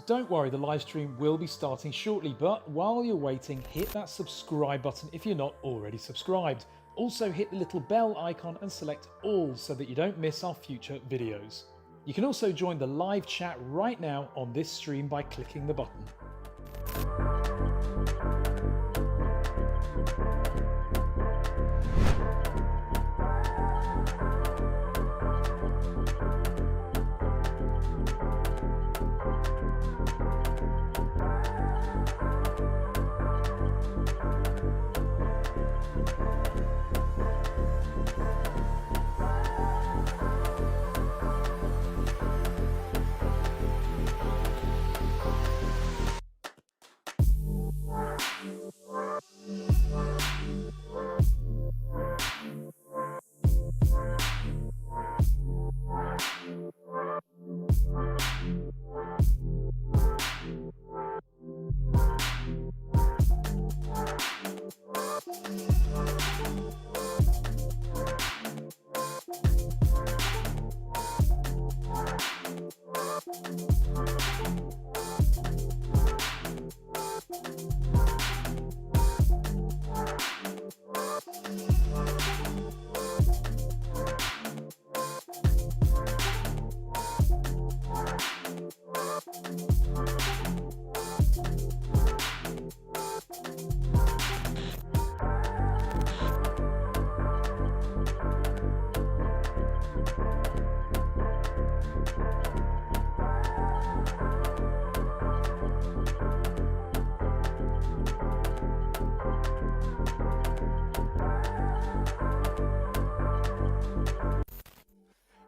Don't worry, the live stream will be starting shortly, but while you're waiting, hit that subscribe button if you're not already subscribed. Also hit the little bell icon and select all so that you don't miss our future videos. You can also join the live chat right now on this stream by clicking the button.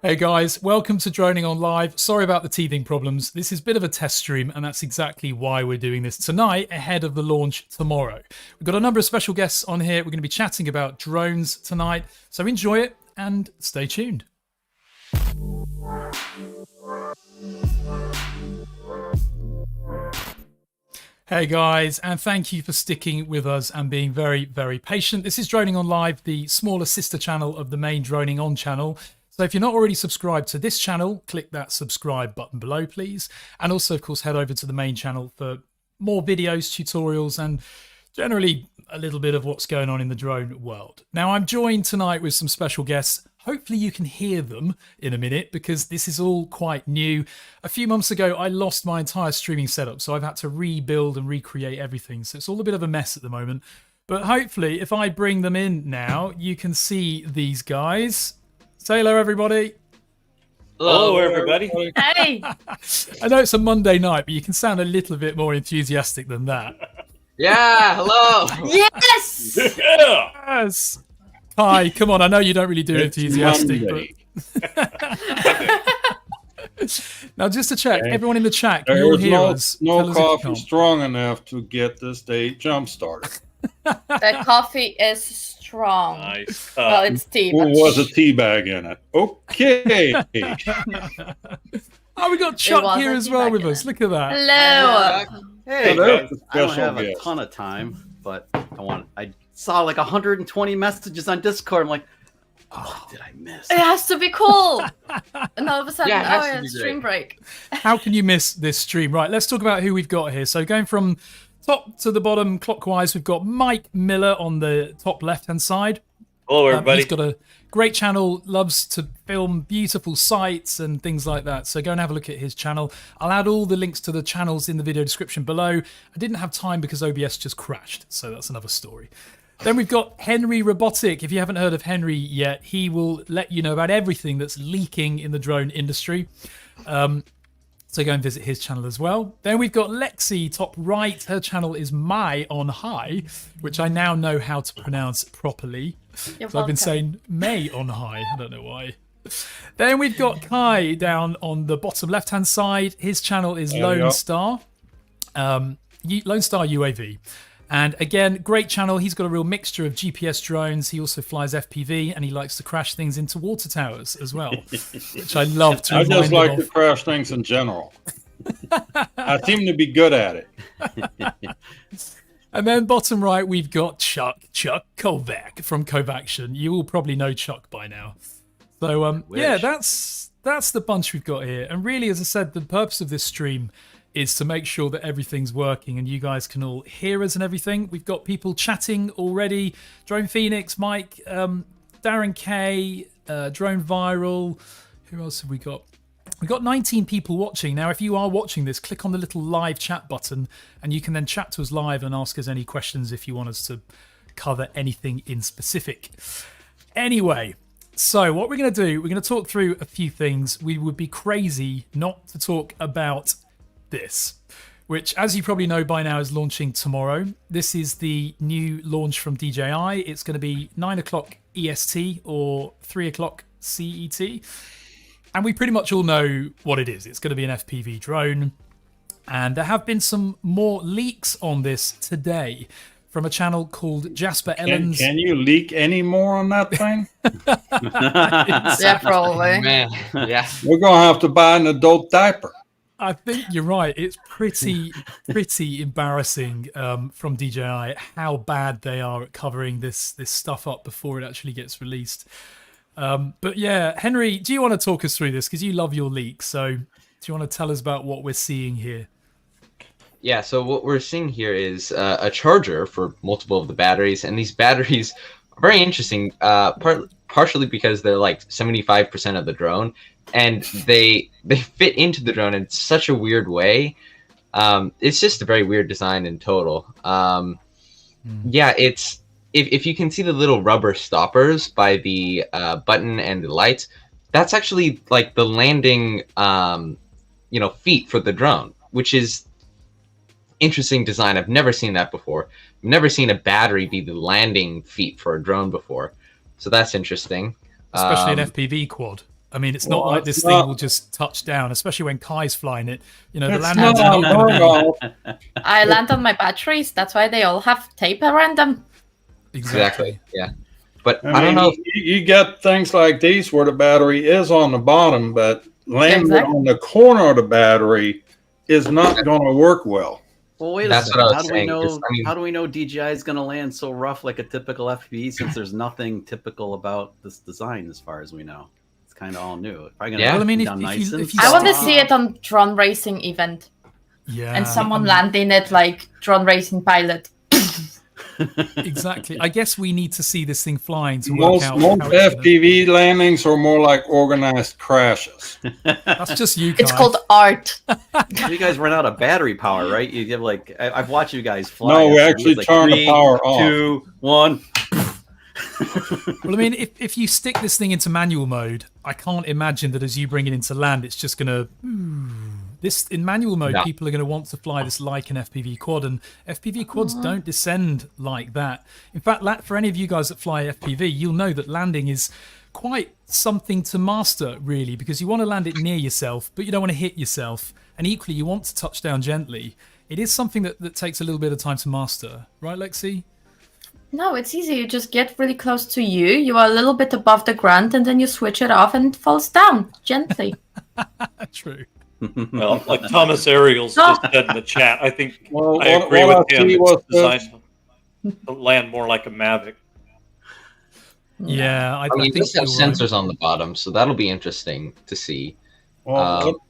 Hey guys, welcome to DroningON Live. Sorry about the teething problems. This is a bit of a test stream, and that's exactly why we're doing this tonight ahead of the launch tomorrow. We've got a number of special guests on here. We're going to be chatting about drones tonight, so enjoy it and stay tuned. Hey guys, and thank you for sticking with us and being very, very patient. This is DroningON Live, the smaller sister channel of the main DroningON channel. So if you're not already subscribed to this channel, click that subscribe button below, please. And also, of course, head over to the main channel for more videos, tutorials, and generally a little bit of what's going on in the drone world. Now, I'm joined tonight with some special guests. Hopefully you can hear them in a minute because this is all quite new. A few months ago, I lost my entire streaming setup, so I've had to rebuild and recreate everything. So it's all a bit of a mess at the moment. But hopefully, if I bring them in now, you can see these guys. Say hello, everybody. Hello, everybody. Hey. I know it's a Monday night, but you can sound a little bit more enthusiastic than that. Yeah, hello. Yes. Yeah. Yes. Hi, come on. I know you don't really do enthusiastic, but now just to check, everyone in the chat, can you all hear us? No coffee strong enough to get this day jump started. The coffee is strong. Nice. Well, it's tea. Who was a tea bag in it? Okay. Oh, we got Chuck here as well with us. Look at that. Hello. Hey, So there's a I don't special have a guest. ton of time, but I saw like 120 messages on Discord. I'm like, what did I miss? It has to be cool. And all of a sudden, Yeah, it has oh, to yeah, be stream break. How can you miss this stream? Right, let's talk about who we've got here. So going from top to the bottom clockwise, we've got Mike Miller on the top left-hand side. Hello, everybody. He's got a great channel, loves to film beautiful sights and things like that. So go and have a look at his channel. I'll add all the links to the channels in the video description below. I didn't have time because OBS just crashed, so that's another story. Then we've got Henry Robotic. If you haven't heard of Henry yet, he will let you know about everything that's leaking in the drone industry. So go and visit his channel as well. Then we've got Lexi, top right. Her channel is MaiOnHigh, which I now know how to pronounce properly. You're So I've been welcome. saying MaiOnHigh. I don't know why. Then we've got Kai down on the bottom left-hand side. His channel is There we Lone go. Star. Lone Star UAV. And again, great channel. He's got a real mixture of GPS drones. He also flies FPV, and he likes to crash things into water towers as well, which I love to I remind just him like of. to crash things in general. I seem to be good at it. And then bottom right, we've got Chuck Kovac from Kovaction. You all probably know Chuck by now. So yeah, that's the bunch we've got here. And really, as I said, the purpose of this stream is to make sure that everything's working and you guys can all hear us and everything. We've got people chatting already. Drone Phoenix, Mike, Darren K, Drone Viral. Who else have we got? We've got 19 people watching. Now, if you are watching this, click on the little live chat button and you can then chat to us live and ask us any questions if you want us to cover anything in specific. Anyway, so what we're going to do, we're going to talk through a few things. We would be crazy not to talk about this, which, as you probably know by now, is launching tomorrow. This is the new launch from DJI. It's going to be 9 o'clock EST or 3 o'clock CET. And we pretty much all know what it is. It's going to be an FPV drone. And there have been some more leaks on this today from a channel called Jasper Ellens. Can you leak any more on that thing? Yeah, probably. Man, yeah. We're going to have to buy an adult diaper. I think you're right. It's pretty embarrassing from DJI how bad they are at covering this stuff up before it actually gets released. But yeah, Henry, do you want to talk us through this? Because you love your leaks. So do you want to tell us about what we're seeing here? Yeah, so what we're seeing here is a charger for multiple of the batteries, and these batteries are very interesting, partially because they're like 75% of the drone, and they fit into the drone in such a weird way. It's just a very weird design in total. Yeah, it's if you can see the little rubber stoppers by the button and the lights, that's actually like the landing feet for the drone, which is interesting design. I've never seen that before. I've never seen a battery be the landing feet for a drone before, so that's interesting. Especially an FPV quad. I mean, it's not like this thing will just touch down, especially when Kai's flying it. You know, the landings are not going to be... I land on my batteries. That's why they all have tape around them. Exactly. Yeah, but I don't mean, know. You get things like these where the battery is on the bottom, but landing Exactly. on the corner of the battery is not going to work well. Well, wait a That's second. what I How was do we saying, know? 'cause, I mean- How do we know DJI is going to land so rough like a typical FPV? Since there's nothing typical about this design, as far as we know, it's kind of all new. Probably gonna Yeah. Well, I mean, down nice and if you I want to stick- see it on drone racing event Yeah. and someone landing it like drone racing pilot. Exactly. I guess we need to see this thing flying to work Most out how it's gonna- FPV landings are more like organized crashes. That's just you, It's Kai. called art. You guys run out of battery power, right? You give like I've watched you guys fly. No, we It's actually like turn the 3, power off. 2, 1. Well, I mean, if you stick this thing into manual mode, I can't imagine that as you bring it into land, it's just going to... This in manual mode, No. people are going to want to fly this like an FPV quad, and FPV quads don't descend like that. In fact, for any of you guys that fly FPV, you'll know that landing is quite something to master, really, because you want to land it near yourself, but you don't want to hit yourself. And equally, you want to touch down gently. It is something that takes a little bit of time to master. Right, Lexi? No, it's easy. You just get really close to you. You are a little bit above the ground, and then you switch it off, and it falls down gently. True. Well, like Thomas Ariels just said in the chat, I think Well, I agree what with I him. see It's was designed to land more like a Mavic. Yeah, I I mean, think this has you're right. sensors on the bottom, so that'll be interesting to see. Well,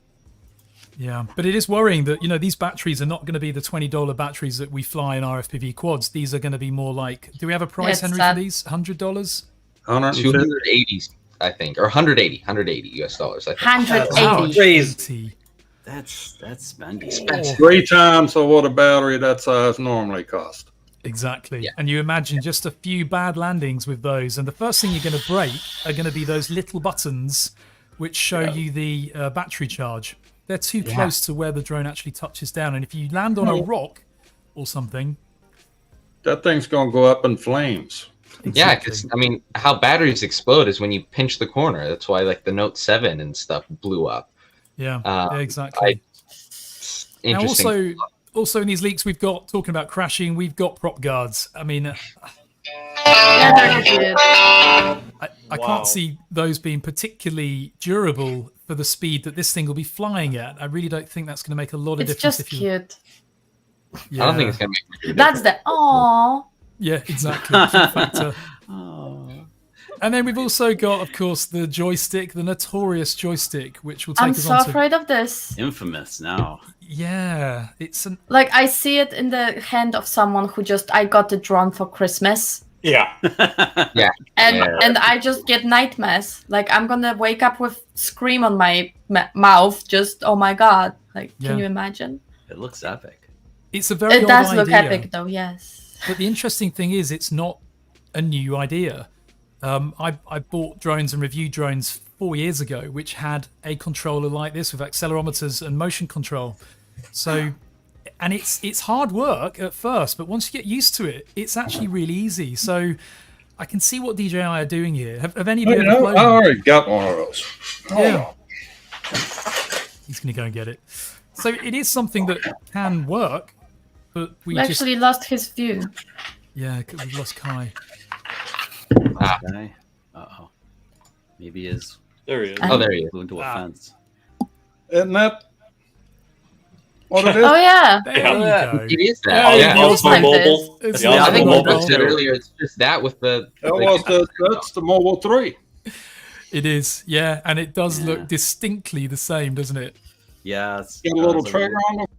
Yeah, but it is worrying that, you know, these batteries are not going to be the $20 batteries that we fly in our FPV quads. These are going to be more like, do we have a price, it's Henry, sad. for these? $100? 150. 280, I think, or 180 US dollars. I think. 180. Crazy. That's spendy. Expensive. 3 times of what a battery that size normally costs. Exactly. Yeah. And you imagine just a few bad landings with those, and the first thing you're going to break are going to be those little buttons which show you the battery charge. They're too close to where the drone actually touches down. And if you land on a rock or something, that thing's going to go up in flames. Yeah, because I mean, how batteries explode is when you pinch the corner. That's why like the Note 7 and stuff blew up. Yeah, exactly. Interesting. Now also in these leaks, we've got, talking about crashing, we've got prop guards. I mean, I can't see those being particularly durable for the speed that this thing will be flying at. I really don't think that's going to make a lot of difference. It's just cute. Yeah. I don't think it's going to make a That's difference. the aww. Yeah, exactly. Cute factor. And then we've also got, of course, the joystick, the notorious joystick, which will take I'm us so on to... afraid of this. Infamous now. Yeah, it's an... Like, I see it in the hand of someone who just, I got the drone for Christmas. Yeah. Yeah. And I just get nightmares. Like, I'm gonna wake up with scream on my mouth. Just, oh my god. Like, can you imagine? It looks epic. It's a very It old does look idea. epic, though, yes. But the interesting thing is, it's not a new idea. I bought drones and reviewed drones 4 years ago, which had a controller like this with accelerometers and motion control. So, and it's hard work at first, but once you get used to it, it's actually really easy. So, I can see what DJI are doing here. Have any of you ever flown? I already got one of those. Yeah. He's going to go and get it. So it is something that can work, but we just... actually lost his view. Yeah, because we've lost Kai. Guy. Uh-oh. Maybe he is. There he is. Oh, there he is. Flew into a fence. Isn't that what it is? Oh, yeah. There Yeah. you go. It is Yeah, that. yeah. The Osmo Like Mobile. this. The It's I Osmo think Mobile. Mobile Mobile. said earlier it's just that with the... That's the Mobile 3. It is, yeah, and it does look distinctly the same, doesn't it? Yeah. Got a little trigger on it.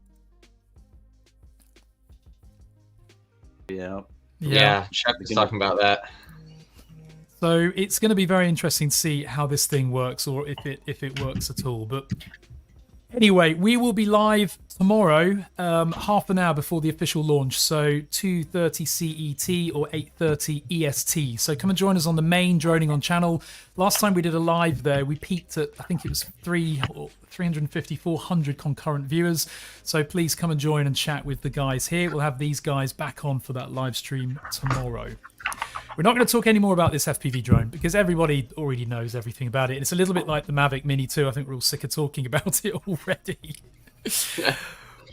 Yeah. Yeah, Chuck was talking about that. So it's going to be very interesting to see how this thing works, or if it works at all. But anyway, we will be live tomorrow, half an hour before the official launch, so 2:30 CET or 8:30 EST. So come and join us on the main DroningON channel. Last time we did a live there, we peaked at, I think it was 350, 400 concurrent viewers. So please come and join and chat with the guys here. We'll have these guys back on for that live stream tomorrow. We're not going to talk any more about this FPV drone because everybody already knows everything about it. It's a little bit like the Mavic Mini 2. I think we're all sick of talking about it already.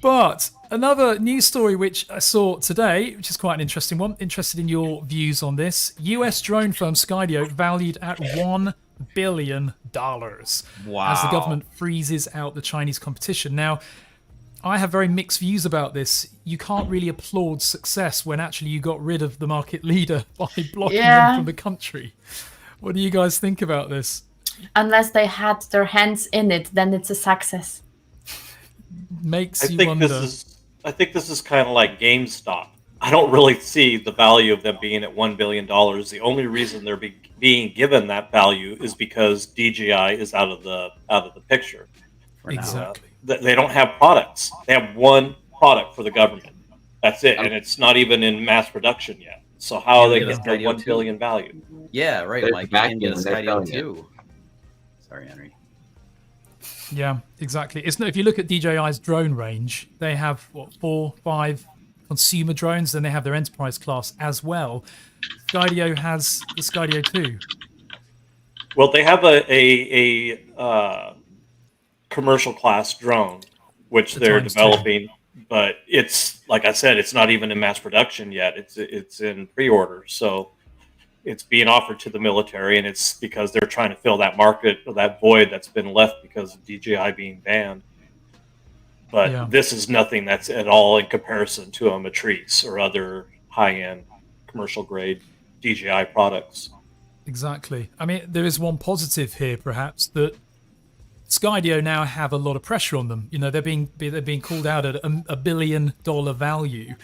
But another news story which I saw today, which is quite an interesting one. Interested in your views on this. US drone firm Skydio valued at $1 billion. Wow. As the government freezes out the Chinese competition. Now, I have very mixed views about this. You can't really applaud success when actually you got rid of the market leader by blocking them from the country. What do you guys think about this? Unless they had their hands in it, then it's a success. Makes I you think wonder. I think this is kind of like GameStop. I don't really see the value of them being at $1 billion. The only reason they're being given that value is because DJI is out of the picture. Exactly. They don't have products. They have one product for the government. That's it, and it's not even in mass production yet. So how are they Yeah, get their Skydio $1 billion value? Yeah, right, There's Mike. You backing can get a and they're Skydio selling it. too. Sorry, Henry. Yeah, exactly. It's if you look at DJI's drone range, they have what 4, 5 consumer drones, then they have their enterprise class as well. Skydio has the Skydio 2. Well, they have a commercial class drone, which they're times developing, but it's like I said, it's not even in mass production yet. It's in pre-order, so it's being offered to the military, and it's because they're trying to fill that market or that void that's been left because of DJI being banned. But this is nothing that's at all in comparison to a Matrice or other high-end commercial grade DJI products. Exactly. I mean, there is one positive here, perhaps, that Skydio now have a lot of pressure on them. You know, they're being called out at $1 billion value,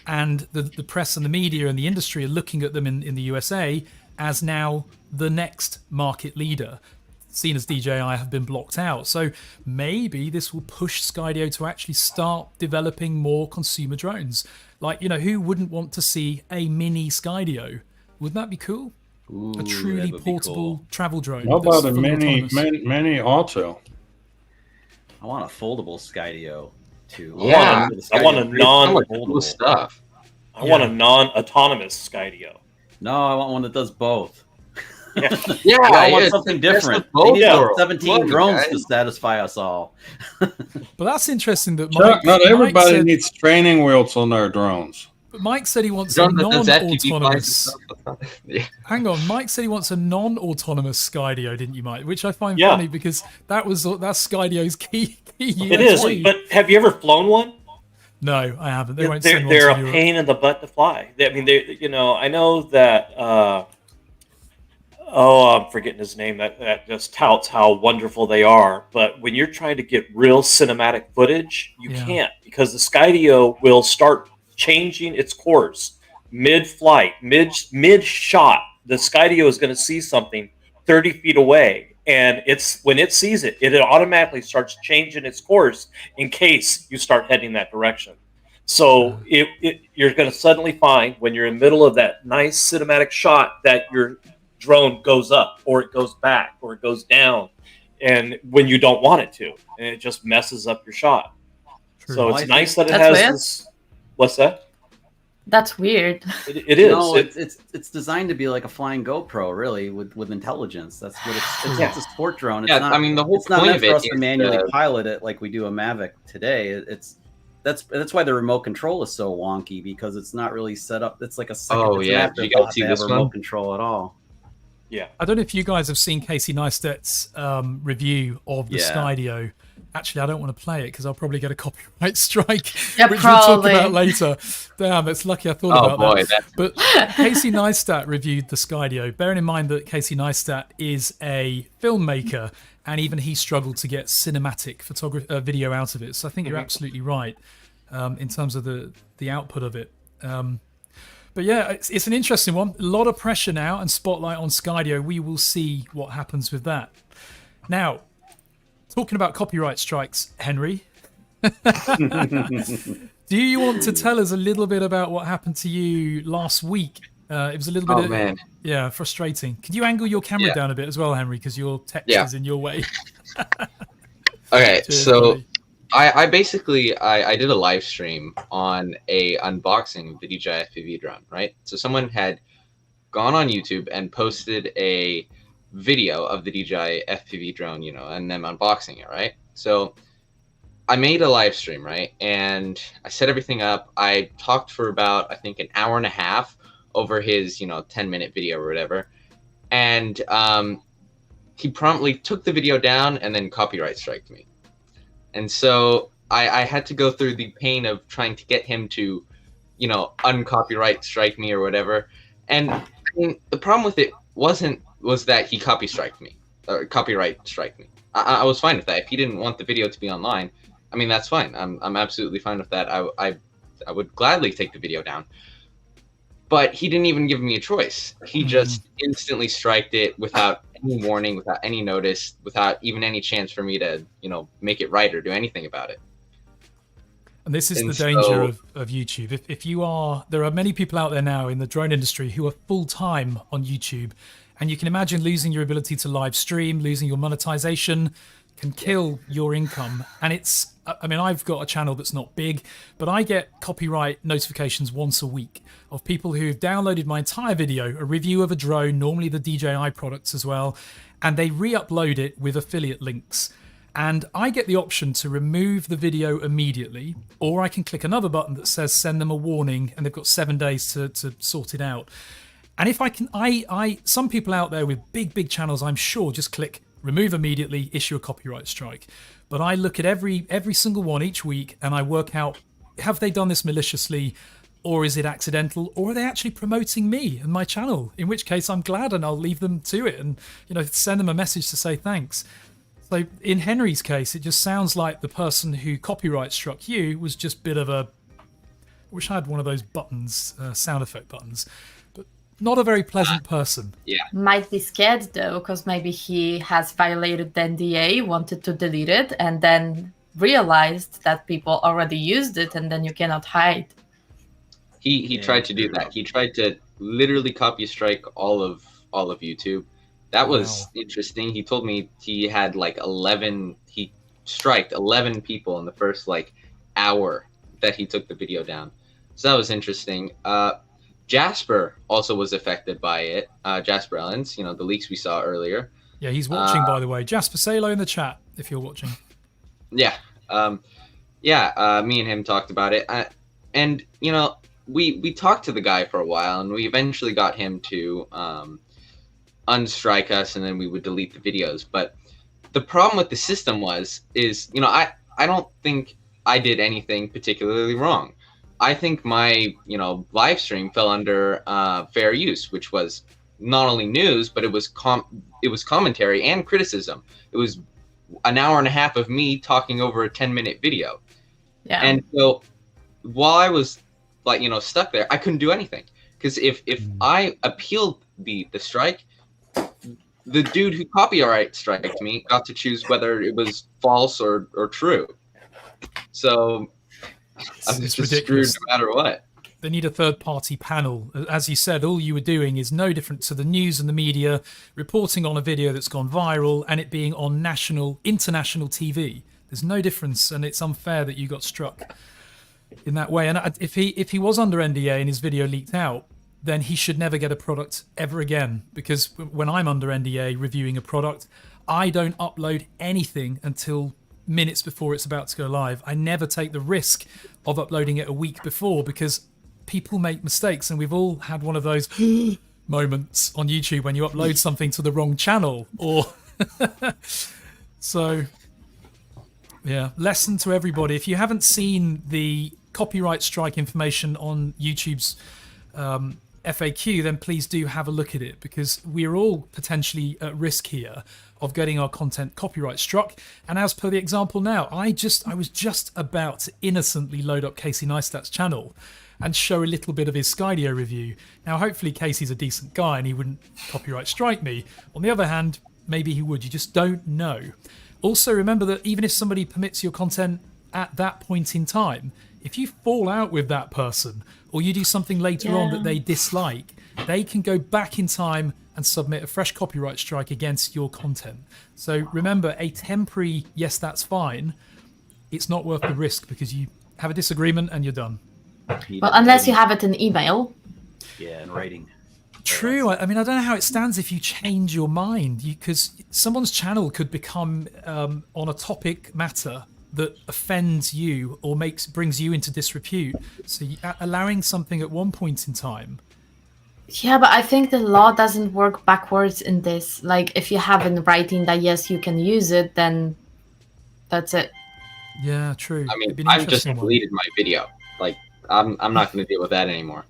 and the press and the media and the industry are looking at them in the USA as now the next market leader, seen as DJI have been blocked out. So maybe this will push Skydio to actually start developing more consumer drones. Like, you know, who wouldn't want to see a mini Skydio? Wouldn't that be cool? Ooh, A truly that would be portable cool. travel drone. How that's about a fully mini autonomous. auto? I want a foldable Skydio too. Yeah, I want a cool stuff. I want a non-autonomous Skydio. No, I want one that does both. Yeah, Yeah, I want something different. They need about 17 drones to guys. satisfy us all. But that's interesting that Chuck, Mike, not everybody said, needs training wheels on their drones. but Mike said he wants a Drone that does FPV non-autonomous. flights. Yeah. Hang on, Mike said he wants a non-autonomous Skydio, didn't you, Mike? Which I find Yeah. funny because that's Skydio's key it is. USP. But have you ever flown one? No, I haven't. They won't send They're one a to Europe. pain in the butt to fly. I mean, I know that. I'm forgetting his name. That just touts how wonderful they are. But when you're trying to get real cinematic footage, you can't, because the Skydio will start changing its course mid-flight, mid-shot. The Skydio is going to see something 30 feet away, and when it sees it, it automatically starts changing its course in case you start heading that direction. So you're going to suddenly find, when you're in the middle of that nice cinematic shot, that your drone goes up, or it goes back, or it goes down, and when you don't want it to, and it just messes up your shot. True. So it's nice that it That's has weird. this. What's that? That's weird. It is. No, it's designed to be like a flying GoPro, really, with intelligence. That's what it's a sport drone. It's Yeah, not, I mean, the whole it's not point meant of it for us is to manually pilot it like we do a Mavic today. That's why the remote control is so wonky, because it's not really set up. It's like a second. Oh, it's an yeah. Did you guys afterthought see to have this remote one? control at all. Yeah. I don't know if you guys have seen Casey Neistat's review of the Skydio. Actually, I don't want to play it because I'll probably get a copyright strike, Yeah, which probably. we'll talk about later. Damn, it's lucky I thought Oh about boy, that. But Casey Neistat reviewed the Skydio, bearing in mind that Casey Neistat is a filmmaker, and even he struggled to get cinematic video out of it. So I think you're absolutely right in terms of the output of it. But yeah, it's an interesting one. A lot of pressure now and spotlight on Skydio. We will see what happens with that. Now, talking about copyright strikes, Henry, do you want to tell us a little bit about what happened to you last week? It was a little bit frustrating. Could you angle your camera down a bit as well, Henry, because your text is in your way? Okay, Cheers, so buddy. I basically I did a live stream on a unboxing of the DJI FPV drone, right? So someone had gone on YouTube and posted a video of the DJI FPV drone, and them unboxing it, right? So I made a live stream, right? And I set everything up. I talked for about, I think, an hour and a half over his, 10-minute video or whatever. And he promptly took the video down and then copyright striked me. And so I had to go through the pain of trying to get him to, uncopyright strike me or whatever. And I mean, the problem with it was that he copyright strike me. I was fine with that. If he didn't want the video to be online, I mean, that's fine. I'm absolutely fine with that. I would gladly take the video down. But he didn't even give me a choice. He just instantly striked it without any warning, without any notice, without even any chance for me to, make it right or do anything about it. And this is the danger of YouTube. If you are, there are many people out there now in the drone industry who are full-time on YouTube, and you can imagine losing your ability to live stream, losing your monetization can kill your income. And I mean, I've got a channel that's not big, but I get copyright notifications once a week of people who've downloaded my entire video, a review of a drone, normally the DJI products as well, and they re-upload it with affiliate links. And I get the option to remove the video immediately, or I can click another button that says send them a warning, and they've got 7 days to sort it out. And if I can, some people out there with big channels, I'm sure, just click remove immediately, issue a copyright strike. But I look at every single one each week, and I work out, have they done this maliciously, or is it accidental, or are they actually promoting me and my channel? In which case, I'm glad, and I'll leave them to it, and send them a message to say thanks. So in Henry's case, it just sounds like the person who copyright struck you was just a bit of a, I wish I had one of those buttons, sound effect buttons, but not a very pleasant person. Yeah. Might be scared though, because maybe he has violated the NDA, wanted to delete it, and then realized that people already used it, and then you cannot hide. He tried to do that. He tried to literally copy strike all of YouTube. That was interesting. He told me he had like 11. He striked 11 people in the first like hour that he took the video down. So that was interesting. Jasper also was affected by it. Jasper Ellens, you know, the leaks we saw earlier. Yeah, he's watching, by the way. Jasper, say hello in the chat if you're watching. Yeah. Me and him talked about it. And, you know, we talked to the guy for a while, and we eventually got him to unstrike us, and then we would delete the videos. But the problem with the system is, you know, I don't think I did anything particularly wrong. I think my, you know, live stream fell under fair use, which was not only news, but it was commentary and criticism. It was an hour and a half of me talking over a 10-minute video. Yeah. And so while I was like, you know, stuck there, I couldn't do anything, because if I appealed the strike, the dude who copyright striked me got to choose whether it was false or true. So I'm just screwed no matter what. They need a third-party panel. As you said, all you were doing is no different to the news and the media reporting on a video that's gone viral and it being on international TV. There's no difference, and it's unfair that you got struck in that way. And if he was under NDA and his video leaked out, then he should never get a product ever again. Because when I'm under NDA reviewing a product, I don't upload anything until minutes before it's about to go live. I never take the risk of uploading it a week before, because people make mistakes, and we've all had one of those moments on YouTube when you upload something to the wrong channel, or so yeah, lesson to everybody. If you haven't seen the copyright strike information on YouTube's FAQ, then please do have a look at it, because we're all potentially at risk here of getting our content copyright struck. And as per the example now, I was just about to innocently load up Casey Neistat's channel and show a little bit of his Skydio review. Now, hopefully Casey's a decent guy and he wouldn't copyright strike me. On the other hand, maybe he would. You just don't know. Also, remember that even if somebody permits your content at that point in time, if you fall out with that person or you do something later on that they dislike, they can go back in time and submit a fresh copyright strike against your content. So remember, a temporary, yes, that's fine, it's not worth the risk, because you have a disagreement and you're done. Well, unless you have it in email. Yeah, in writing. True. I mean, I don't know how it stands if you change your mind, because someone's channel could become on a topic matter that offends you or brings you into disrepute. So allowing something at one point in time. Yeah, but I think the law doesn't work backwards in this. Like, if you have in writing that yes, you can use it, then that's it. Yeah, true. I mean, I've just deleted my video. Like, I'm not going to deal with that anymore.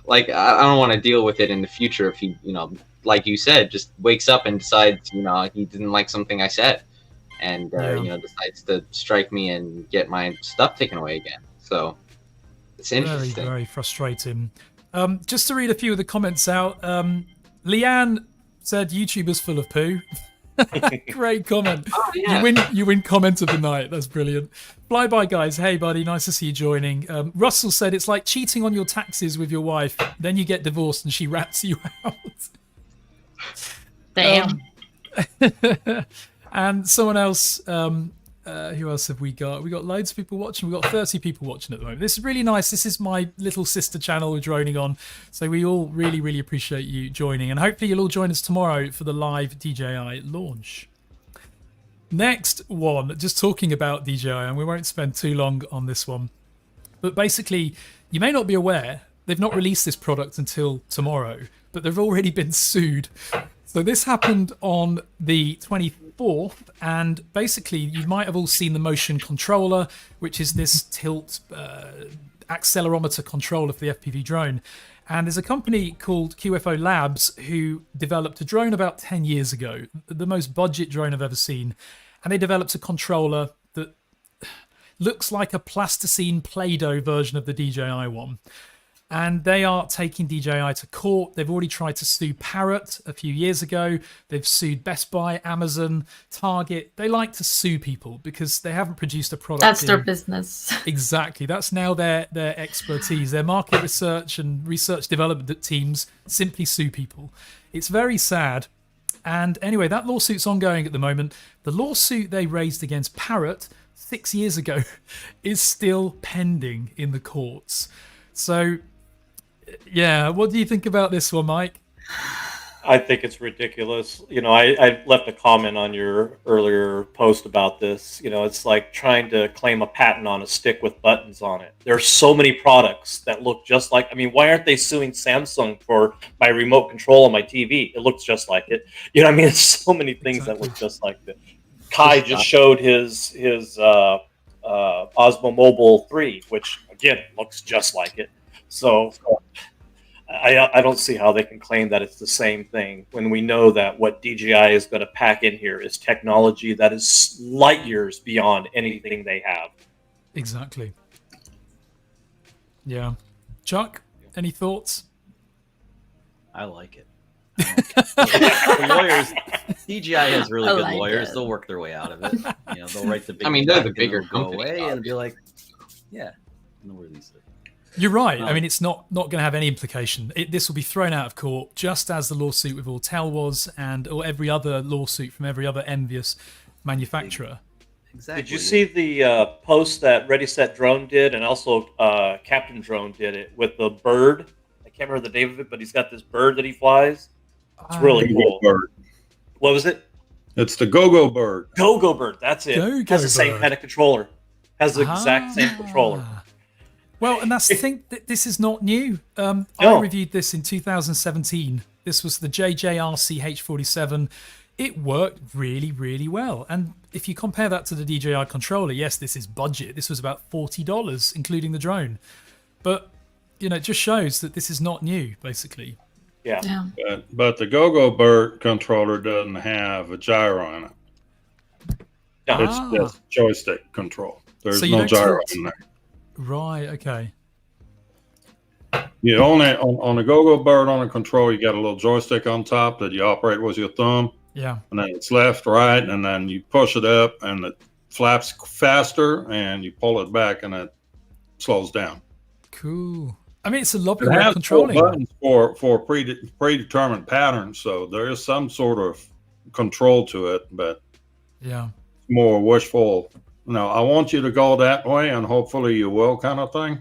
Like, I don't want to deal with it in the future if he, you know, like you said, just wakes up and decides, you know, he didn't like something I said, and you know, decides to strike me and get my stuff taken away again. So it's interesting. Very, very frustrating. Just to read a few of the comments out. Leanne said YouTube is full of poo. Great comment. Oh, yeah. You win comment of the night. That's brilliant. Flyby guys, hey buddy, nice to see you joining. Russell said it's like cheating on your taxes with your wife, then you get divorced and she rats you out. Damn. And someone else, who else have we got? We got loads of people watching. We've got 30 people watching at the moment. This is really nice. This is my little sister channel with DroningON. So we all really, really appreciate you joining. And hopefully you'll all join us tomorrow for the live DJI launch. Next one, just talking about DJI, and we won't spend too long on this one. But basically, you may not be aware, they've not released this product until tomorrow, but they've already been sued. So this happened on the 24th, and basically you might have all seen the motion controller, which is this tilt accelerometer controller for the FPV drone. And there's a company called QFO Labs who developed a drone about 10 years ago, the most budget drone I've ever seen. And they developed a controller that looks like a plasticine Play-Doh version of the DJI one. And they are taking DJI to court. They've already tried to sue Parrot a few years ago. They've sued Best Buy, Amazon, Target. They like to sue people because they haven't produced a product. That's their business. Exactly. That's now their expertise. Their market research and research development teams simply sue people. It's very sad. And anyway, that lawsuit's ongoing at the moment. The lawsuit they raised against Parrot 6 years ago is still pending in the courts. So, yeah, what do you think about this one, Mike? I think it's ridiculous. You know, I left a comment on your earlier post about this. You know, it's like trying to claim a patent on a stick with buttons on it. There's so many products that look just like, I mean, why aren't they suing Samsung for my remote control on my TV? It looks just like it. You know what I mean? It's so many things that look just like it. Kai just showed his Osmo Mobile 3, which again looks just like it. So I don't see how they can claim that it's the same thing when we know that what DJI is going to pack in here is technology that is light years beyond anything they have. Exactly. Yeah. Chuck, any thoughts? I like it. The lawyers, DJI has really I good like lawyers. it. They'll work their way out of it. You know, they'll write the big. I mean, they're the check and bigger it'll go company, away and be like, yeah, no release it. You're right. I mean, it's not going to have any implication. This will be thrown out of court, just as the lawsuit with Autel was, or every other lawsuit from every other envious manufacturer. Exactly. Did you see the post that Ready Set Drone did, and also Captain Drone did it with the bird? I can't remember the name of it, but he's got this bird that he flies. It's really cool. Bird. What was it? It's the Go-Go Bird. Go-Go Bird. That's it. Go-Go Has the same Bird. kind of controller. Has the exact same controller. Well, and that's the thing. This is not new. I No. reviewed this in 2017. This was the JJRC H47. It worked really, really well. And if you compare that to the DJI controller, yes, this is budget. This was about $40, including the drone. But, you know, it just shows that this is not new, basically. Yeah. Yeah. But the Go-Go Bird controller doesn't have a gyro in it. No. It's just joystick control. There's So you no don't gyro tilt. in there. Right, okay. You only on the Go-Go Bird on the control, you got a little joystick on top that you operate with your thumb, Yeah. and then it's left, right, and then you push it up, and it flaps faster, and you pull it back, and it slows down. Cool. I mean, it's a lovely It way of has controlling. buttons for predetermined patterns, so there is some sort of control to it, but Yeah. more wishful. No, I want you to go that way, and hopefully you will, kind of thing.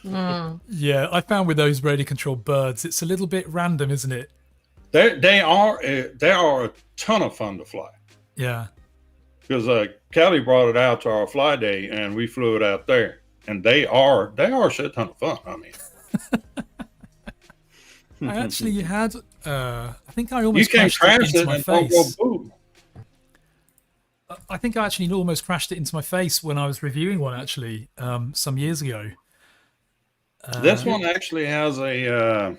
Mm. Yeah, I found with those radio controlled birds, it's a little bit random, isn't it? They are a ton of fun to fly. Yeah. Because Kelly brought it out to our fly day, and we flew it out there, and they are a shit ton of fun. I mean, I actually had, I think I you almost can crashed crash it into it my and don't go face. boom. I think I actually almost crashed it into my face when I was reviewing one, actually, some years ago. This one actually has a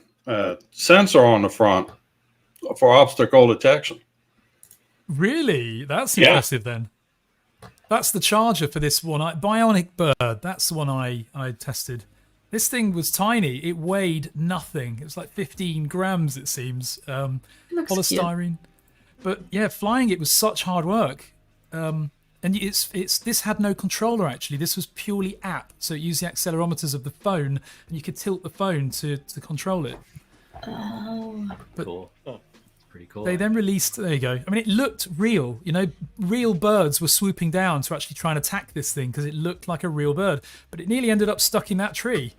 sensor on the front for obstacle detection. Really? That's Yeah. impressive then. That's the charger for this one. Bionic Bird, that's the one I tested. This thing was tiny. It weighed nothing. It was like 15 grams, it seems. Looks Polystyrene. But yeah, flying it was such hard work. And this had no controller actually. This was purely app. So it used the accelerometers of the phone, and you could tilt the phone to control it. Oh. But Cool. Pretty cool. they then released. There you go. I mean, it looked real. You know, real birds were swooping down to actually try and attack this thing because it looked like a real bird. But it nearly ended up stuck in that tree.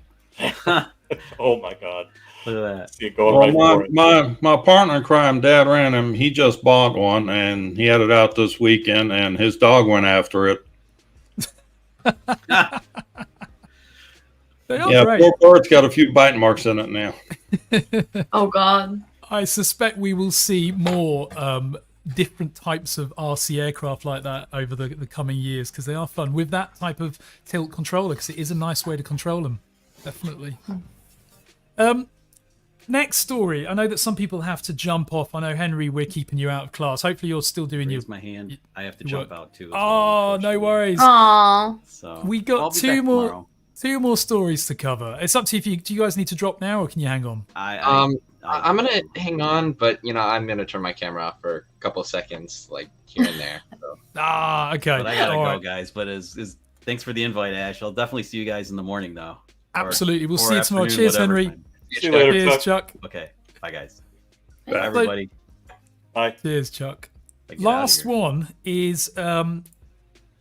Oh my God. Look at that. See it going Well, right for it. my partner in crime, Dad ran him. He just bought one, and he had it out this weekend, and his dog went after it. They are Yeah, great. poor bird's got a few bite marks in it now. Oh God. I suspect we will see more different types of RC aircraft like that over the coming years because they are fun with that type of tilt controller because it is a nice way to control them. Definitely. Next story. I know that some people have to jump off. I know, Henry, we're keeping you out of class. Hopefully you're still doing your... Raise my hand. I have to you jump work- out too. as Oh, well, no unfortunately. worries. Aww. So We got I'll be two back more- tomorrow. Two more stories to cover. It's up to you. Do you guys need to drop now or can you hang on? I'm gonna hang on, but I'm gonna turn my camera off for a couple of seconds, like here and there. So. Ah, okay. But I gotta All go, right. guys. But thanks for the invite, Ash. I'll definitely see you guys in the morning, though. Absolutely. We'll Or see you tomorrow. afternoon, Cheers, whatever Henry. time. See you later, Cheers, Chuck. Chuck. Okay. Bye, guys. Bye. Bye, everybody. Bye. Cheers, Chuck. Like, get Last outta here. one is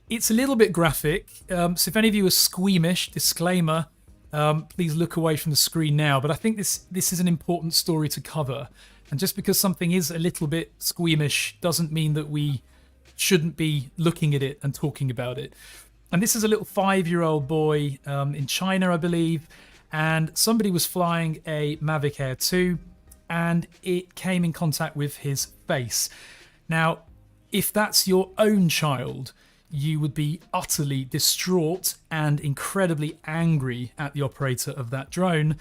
it's a little bit graphic. So if any of you are squeamish, disclaimer, please look away from the screen now. But I think this is an important story to cover. And just because something is a little bit squeamish doesn't mean that we shouldn't be looking at it and talking about it. And this is a little 5-year-old boy in China, I believe. And somebody was flying a Mavic Air 2 and it came in contact with his face. Now, if that's your own child, you would be utterly distraught and incredibly angry at the operator of that drone.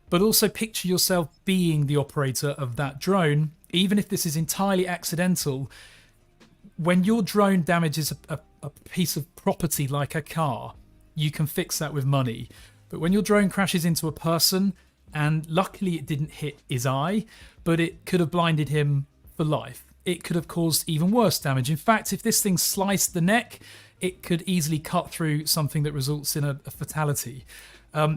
But also picture yourself being the operator of that drone, even if this is entirely accidental. When your drone damages a piece of property like a car, you can fix that with money. But when your drone crashes into a person, and luckily it didn't hit his eye, but it could have blinded him for life. It could have caused even worse damage. In fact, if this thing sliced the neck, it could easily cut through something that results in a fatality.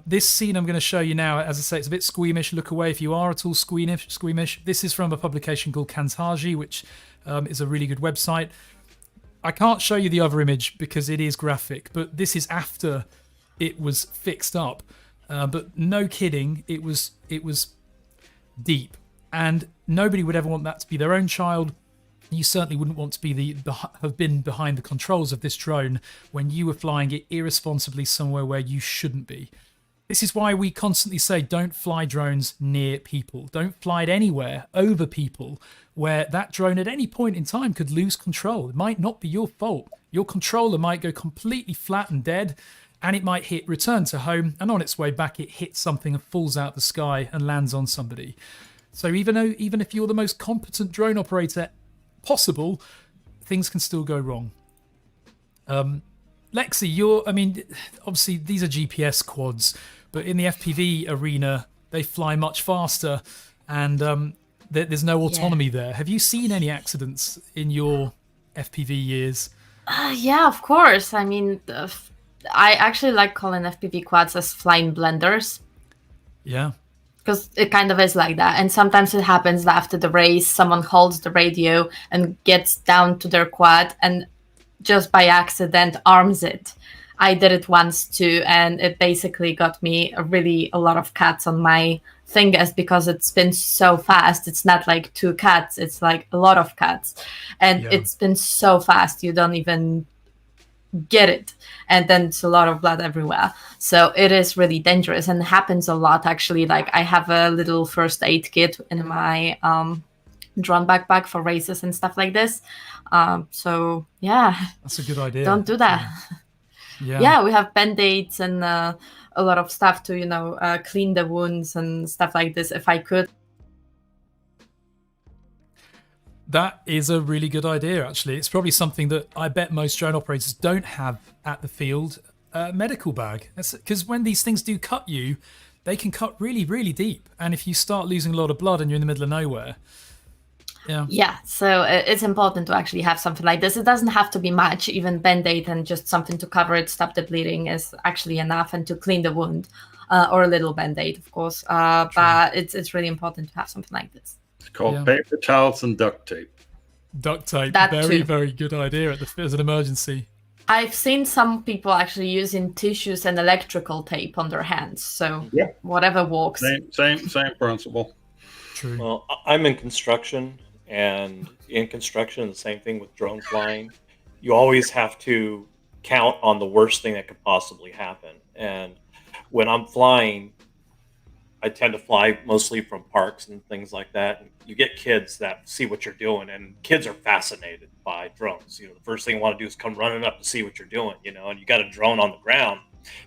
This scene I'm going to show you now, as I say, it's a bit squeamish. Look away if you are at all squeamish. This is from a publication called Kantaji, which is a really good website. I can't show you the other image because it is graphic, but this is after it was fixed up. But no kidding, it was deep. And nobody would ever want that to be their own child. You certainly wouldn't want to be have been behind the controls of this drone when you were flying it irresponsibly somewhere where you shouldn't be. This is why we constantly say don't fly drones near people. Don't fly it anywhere over people where that drone at any point in time could lose control. It might not be your fault. Your controller might go completely flat and dead, and it might hit return to home, and on its way back it hits something and falls out the sky and lands on somebody. So even if you're the most competent drone operator possible, things can still go wrong. Lexi, obviously these are GPS quads, but in the FPV arena, they fly much faster, and there's no autonomy there. Have you seen any accidents in your FPV years? Yeah, of course. I mean, I actually like calling FPV quads as flying blenders. Yeah. Because it kind of is like that. And sometimes it happens that after the race, someone holds the radio and gets down to their quad and just by accident arms it. I did it once too, and it basically got me a lot of cuts on my fingers because it spins so fast. It's not like 2 cuts, it's like a lot of cuts. And it spins so fast, you don't even get it, and then it's a lot of blood everywhere. So it is really dangerous and happens a lot actually. Like I have a little first aid kit in my drone backpack for races and stuff like this. So yeah, that's a good idea. Don't do that. Yeah, we have band-aids and a lot of stuff to clean the wounds and stuff like this if I could. That is a really good idea, actually. It's probably something that I bet most drone operators don't have at the field, a medical bag. Because when these things do cut you, they can cut really, really deep. And if you start losing a lot of blood and you're in the middle of nowhere, yeah, so it's important to actually have something like this. It doesn't have to be much. Even Band-Aid and just something to cover it, stop the bleeding is actually enough, and to clean the wound, or a little Band-Aid, of course. But it's really important to have something like this. It's called paper towels and duct tape. Duct tape, That very, too. very good idea as an emergency. I've seen some people actually using tissues and electrical tape on their hands. So whatever works. Same principle. True. Well, I'm in construction, and in construction, the same thing with drone flying. You always have to count on the worst thing that could possibly happen. And when I'm flying, I tend to fly mostly from parks and things like that. And you get kids that see what you're doing, and kids are fascinated by drones. The first thing you want to do is come running up to see what you're doing, and you got a drone on the ground.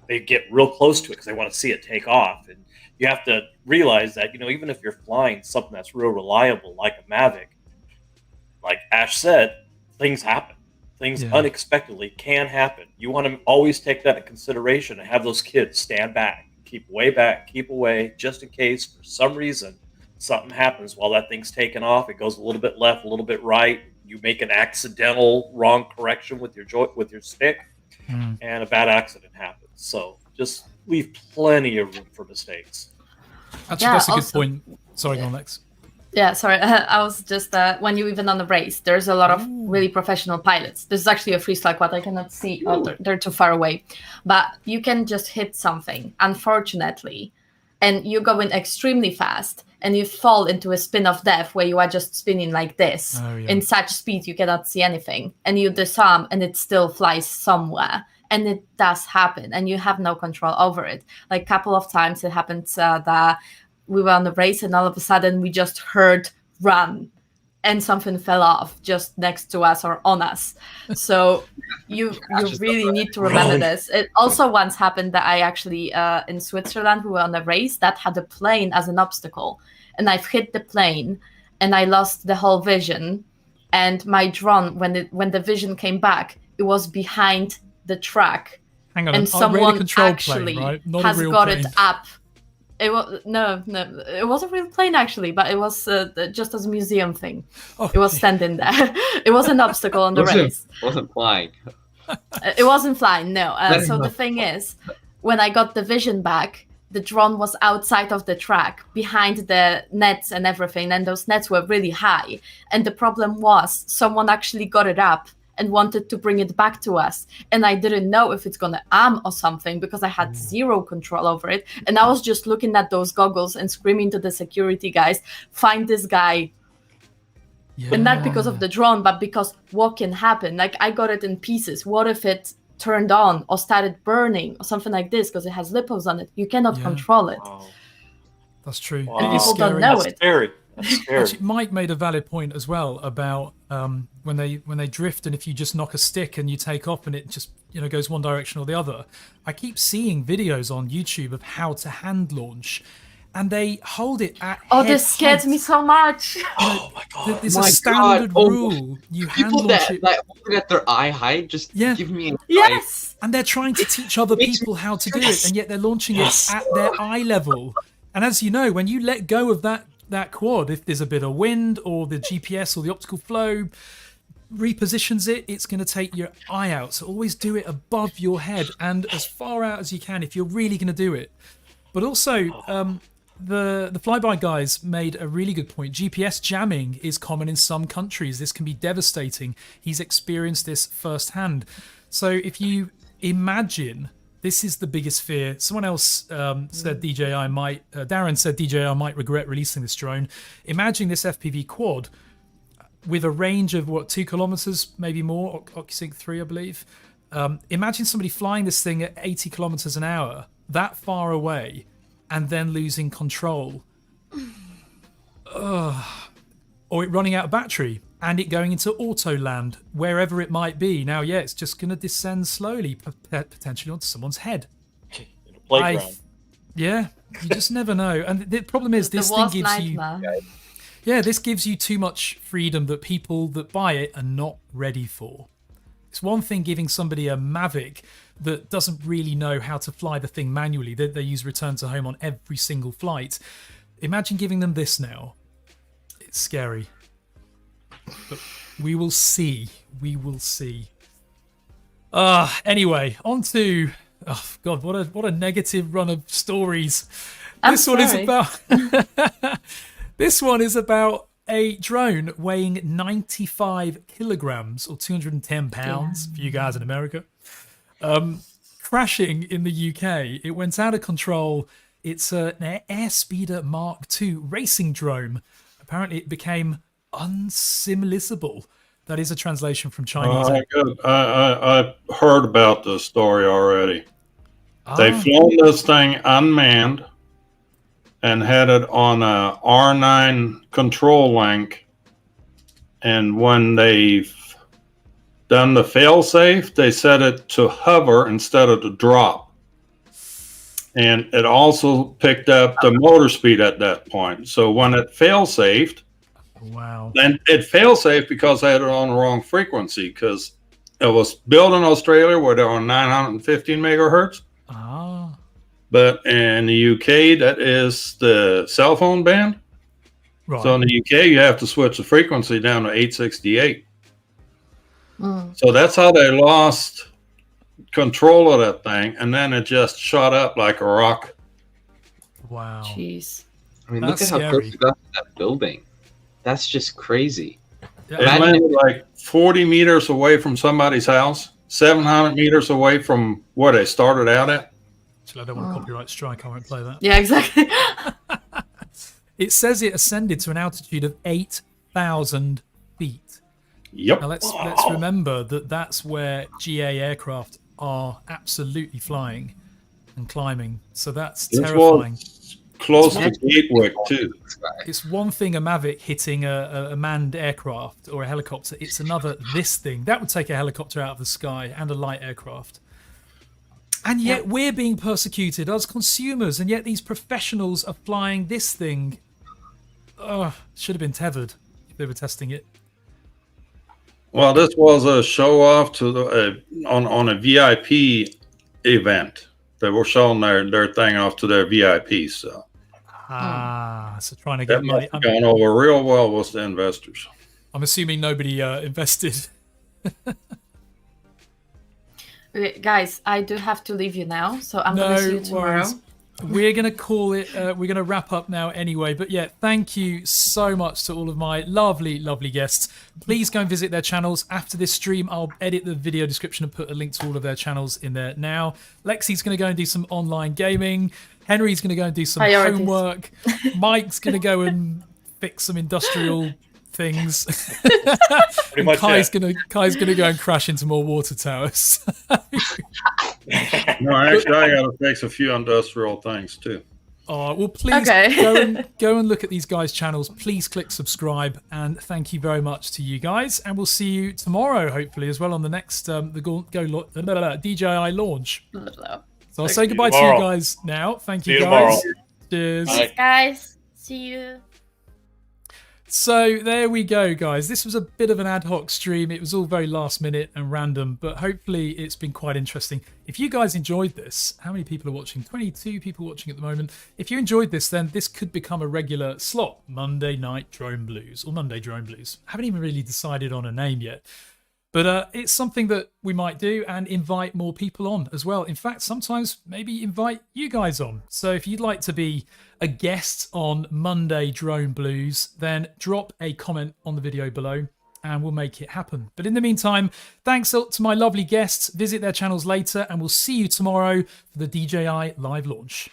They get real close to it because they want to see it take off. And you have to realize that, even if you're flying something that's real reliable, like a Mavic, like Ash said, things happen. Things unexpectedly can happen. You want to always take that into consideration and have those kids stand back. Keep way back, keep away, just in case for some reason something happens while that thing's taking off. It goes a little bit left, a little bit right. You make an accidental wrong correction with your stick, and a bad accident happens. So just leave plenty of room for mistakes. Actually, that's a good point. Sorry, go on, Lex. Yeah, sorry. I was just when you even on the race, there's a lot of really professional pilots. This is actually a freestyle quad. I cannot see. Oh, they're too far away. But you can just hit something, unfortunately, and you go in extremely fast, and you fall into a spin of death where you are just spinning like this in such speed you cannot see anything, and you disarm, and it still flies somewhere. And it does happen, and you have no control over it. Like a couple of times it happened that we were on the race, and all of a sudden we just heard run, and something fell off just next to us or on us. So you really need to remember this. It also once happened that I actually in Switzerland, we were on a race that had a plane as an obstacle, and I've hit the plane, and I lost the whole vision. And my drone, when the vision came back, it was behind the track. Hang on, and someone plane, actually right? Not has a real got plane. it up. It was no, it was a real plane actually, but it was just as a museum thing. Oh, it was standing there. It was an obstacle on the race. Wasn't flying. It wasn't flying, no. So the thing is, when I got the vision back, the drone was outside of the track, behind the nets and everything, and those nets were really high. And the problem was, someone actually got it up and wanted to bring it back to us. And I didn't know if it's gonna arm or something because I had zero control over it. And I was just looking at those goggles and screaming to the security guys, find this guy. Yeah. And not because of the drone, but because what can happen? Like, I got it in pieces. What if it turned on or started burning or something like this because it has lipos on it? You cannot control it. Wow. That's true. Wow. It is People don't scary. know That's it. scary. That's scary. Actually, Mike made a valid point as well about when they drift, and if you just knock a stick and you take off and it just goes one direction or the other. I keep seeing videos on YouTube of how to hand launch, and they hold it at This scares me so much. Oh my god. There's My a standard God. Oh, rule. You hand People launch that it. hold it at their eye height, just give me an eye. Yes. And they're trying to teach other people how to do it, and yet they're launching it at their eye level. And as you know, when you let go of that quad, if there's a bit of wind or the GPS or the optical flow repositions it, it's going to take your eye out. So always do it above your head and as far out as you can if you're really going to do it. But also, the flyby guys made a really good point. GPS jamming is common in some countries. This can be devastating. He's experienced this firsthand. So if you imagine, this is the biggest fear. Someone else said Darren said DJI might regret releasing this drone. Imagine this FPV quad with a range of 2 kilometers, maybe more, OcuSync 3, I believe. Imagine somebody flying this thing at 80 kilometers an hour, that far away, and then losing control. Or it running out of battery and it going into auto land, wherever it might be. Now, it's just going to descend slowly, potentially onto someone's head. In a playground. You just never know. And the problem is, this thing gives you... this gives you too much freedom that people that buy it are not ready for. It's one thing giving somebody a Mavic that doesn't really know how to fly the thing manually. They use return to home on every single flight. Imagine giving them this now. It's scary. But we will see. We will see. Anyway, on to... Oh, God, what a negative run of stories. This one is about a drone weighing 95 kilograms or 210 pounds for you guys in America. Crashing in the UK. It went out of control. It's an Airspeeder Mark II racing drone. Apparently it became unsimilizable. That is a translation from Chinese. Good. I heard about this story already. They've flown this thing unmanned and had it on a R9 control link. And when they've done the failsafe, they set it to hover instead of to drop. And it also picked up the motor speed at that point. So when it failsafed, then it failsafed because I had it on the wrong frequency, because it was built in Australia where they're on 915 megahertz. But in the UK, that is the cell phone band. Right. So in the UK, you have to switch the frequency down to 868. So that's how they lost control of that thing, and then it just shot up like a rock. Wow. Jeez. I mean, look at how close you got to that building. That's just crazy. It landed like 40 meters away from somebody's house, 700 meters away from where they started out at. Actually, I don't want a copyright strike. I won't play that. Yeah, exactly. It says it ascended to an altitude of 8,000 feet. Yep. Now let's remember that that's where GA aircraft are absolutely flying and climbing. So that's terrifying. Close to Gatwick too. It's one thing a Mavic hitting a manned aircraft or a helicopter. It's another this thing. That would take a helicopter out of the sky and a light aircraft. And yet we're being persecuted as consumers, and yet these professionals are flying this thing. Should have been tethered if they were testing it. Well, this was a show off to the on a VIP event. They were showing their thing off to their VIPs. So so trying to get money. Going over real well with the investors. I'm assuming nobody invested. Okay, guys, I do have to leave you now, so I'm going to see you tomorrow. Worries. We're going to call it, we're going to wrap up now anyway. But yeah, thank you so much to all of my lovely, lovely guests. Please go and visit their channels. After this stream, I'll edit the video description and put a link to all of their channels in there now. Lexi's going to go and do some online gaming. Henry's going to go and do some homework. Mike's going to go and fix some industrial things. Pretty much Kai's gonna go and crash into more water towers. No, actually, I got to fix a few industrial things too. Oh, well, please go and look at these guys' channels. Please click subscribe, and thank you very much to you guys. And we'll see you tomorrow, hopefully, as well on the next DJI launch. So I'll say goodbye to you guys now. Thank you guys. Cheers. Thanks, guys. See you. So there we go, guys. This was a bit of an ad hoc stream. It was all very last minute and random, but hopefully it's been quite interesting. If you guys enjoyed this, how many people are watching? 22 people watching at the moment. If you enjoyed this, then this could become a regular slot. Monday Night Drone Blues or Monday Drone Blues. I haven't even really decided on a name yet. But it's something that we might do and invite more people on as well. In fact, sometimes maybe invite you guys on. So if you'd like to be a guest on Monday Drone Blues, then drop a comment on the video below and we'll make it happen. But in the meantime, thanks to my lovely guests. Visit their channels later and we'll see you tomorrow for the DJI live launch.